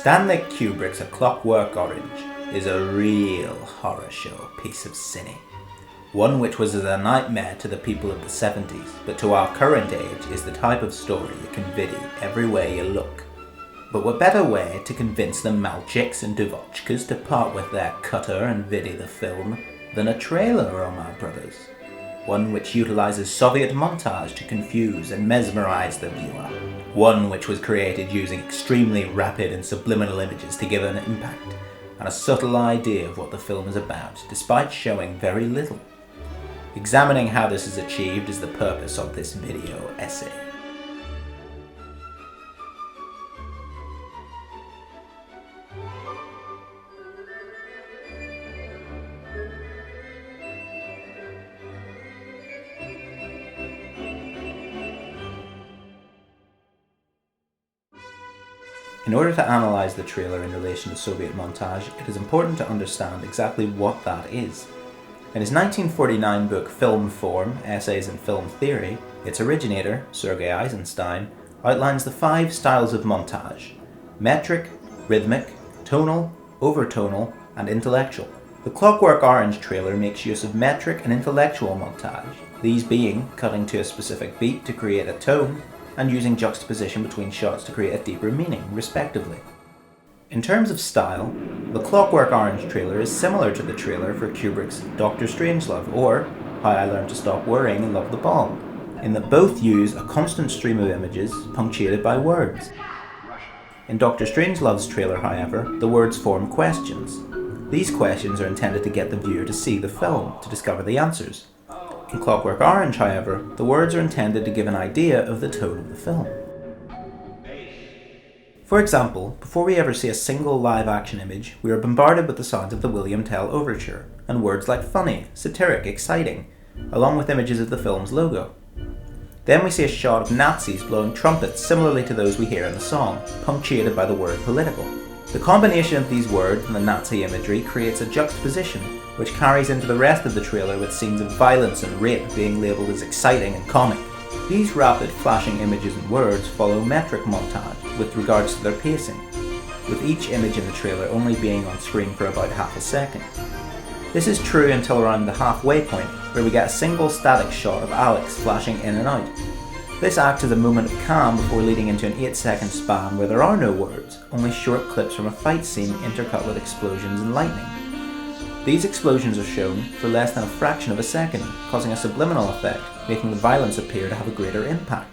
Stanley Kubrick's A Clockwork Orange is a real horror show piece of cine. One which was as a nightmare to the people of the 70s, but to our current age is the type of story you can vidi every way you look. But what better way to convince the Malchiks and Duvotchkas to part with their cutter and vidi the film than a trailer, oh my brothers? One which utilises Soviet montage to confuse and mesmerise the viewer. One which was created using extremely rapid and subliminal images to give an impact and a subtle idea of what the film is about, despite showing very little. Examining how this is achieved is the purpose of this video essay. In order to analyse the trailer in relation to Soviet montage, it is important to understand exactly what that is. In his 1949 book Film Form, Essays in Film Theory, its originator, Sergei Eisenstein, outlines the 5 styles of montage: metric, rhythmic, tonal, overtonal, and intellectual. The Clockwork Orange trailer makes use of metric and intellectual montage, these being cutting to a specific beat to create a tone, and using juxtaposition between shots to create a deeper meaning, respectively. In terms of style, the Clockwork Orange trailer is similar to the trailer for Kubrick's Dr. Strangelove or How I Learned to Stop Worrying and Love the Bomb, in that both use a constant stream of images punctuated by words. In Dr. Strangelove's trailer, however, the words form questions. These questions are intended to get the viewer to see the film, to discover the answers. In Clockwork Orange, however, the words are intended to give an idea of the tone of the film. For example, before we ever see a single live-action image, we are bombarded with the sounds of the William Tell Overture, and words like funny, satiric, exciting, along with images of the film's logo. Then we see a shot of Nazis blowing trumpets similarly to those we hear in the song, punctuated by the word political. The combination of these words and the Nazi imagery creates a juxtaposition, which carries into the rest of the trailer with scenes of violence and rape being labelled as exciting and comic. These rapid flashing images and words follow metric montage with regards to their pacing, with each image in the trailer only being on screen for about half a second. This is true until around the halfway point, where we get a single static shot of Alex flashing in and out. This acts as a moment of calm before leading into an 8-second span where there are no words, only short clips from a fight scene intercut with explosions and lightning. These explosions are shown for less than a fraction of a second, causing a subliminal effect, making the violence appear to have a greater impact.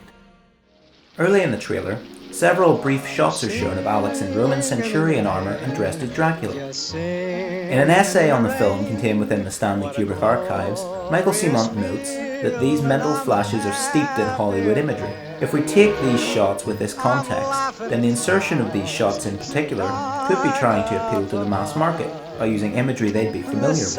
Early in the trailer, several brief shots are shown of Alex in Roman centurion armour and dressed as Dracula. In an essay on the film contained within the Stanley Kubrick archives, Michael Simont notes that these mental flashes are steeped in Hollywood imagery. If we take these shots with this context, then the insertion of these shots in particular could be trying to appeal to the mass market by using imagery they'd be familiar with.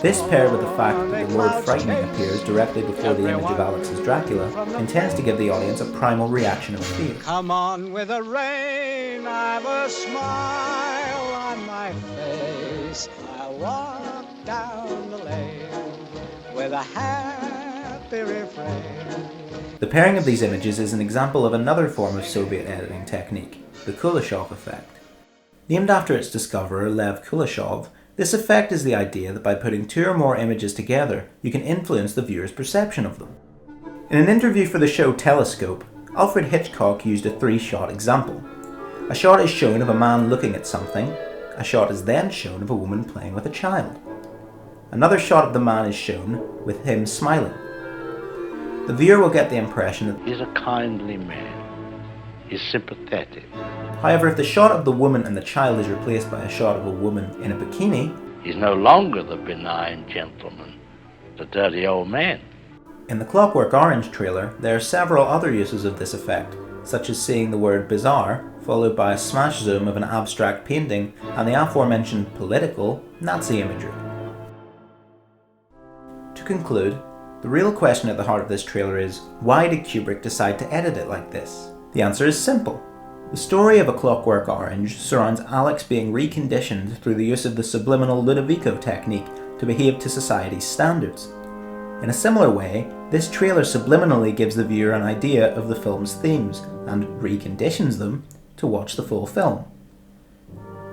This paired with the fact that the word frightening appears directly before the image of Alex as Dracula intends to give the audience a primal reaction of fear. Come on with the rain, I've a smile on my face. I walk down the lane with a happy refrain. The pairing of these images is an example of another form of Soviet editing technique, the Kuleshov effect. Named after its discoverer, Lev Kuleshov, this effect is the idea that by putting 2 or more images together, you can influence the viewer's perception of them. In an interview for the show Telescope, Alfred Hitchcock used a 3-shot example. A shot is shown of a man looking at something, a shot is then shown of a woman playing with a child. Another shot of the man is shown with him smiling. The viewer will get the impression that he's a kindly man. He's sympathetic. However, if the shot of the woman and the child is replaced by a shot of a woman in a bikini, he's no longer the benign gentleman, the dirty old man. In the Clockwork Orange trailer, there are several other uses of this effect, such as seeing the word bizarre, followed by a smash zoom of an abstract painting and the aforementioned political Nazi imagery. To conclude, the real question at the heart of this trailer is, why did Kubrick decide to edit it like this? The answer is simple. The story of A Clockwork Orange surrounds Alex being reconditioned through the use of the subliminal Ludovico technique to behave to society's standards. In a similar way, This trailer subliminally gives the viewer an idea of the film's themes and reconditions them to watch the full film.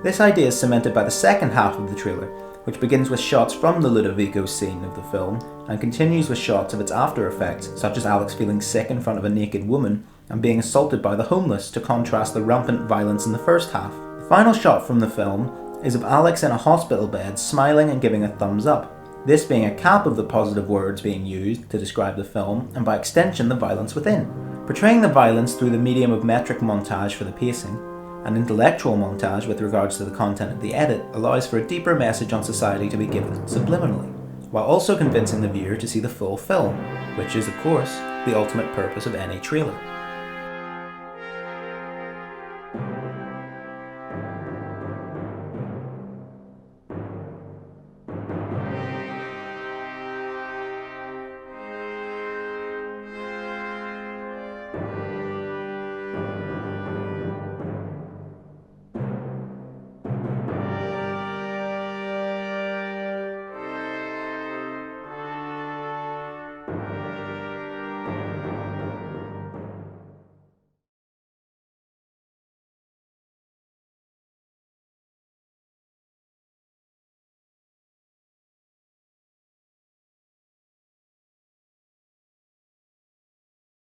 This idea is cemented by the second half of the trailer, which begins with shots from the Ludovico scene of the film and continues with shots of its after effects, such as Alex feeling sick in front of a naked woman and being assaulted by the homeless, to contrast the rampant violence in the first half. The final shot from the film is of Alex in a hospital bed smiling and giving a thumbs up, this being a cap of the positive words being used to describe the film and by extension the violence within. Portraying the violence through the medium of metric montage for the pacing and intellectual montage with regards to the content of the edit allows for a deeper message on society to be given subliminally, while also convincing the viewer to see the full film, which is of course the ultimate purpose of any trailer.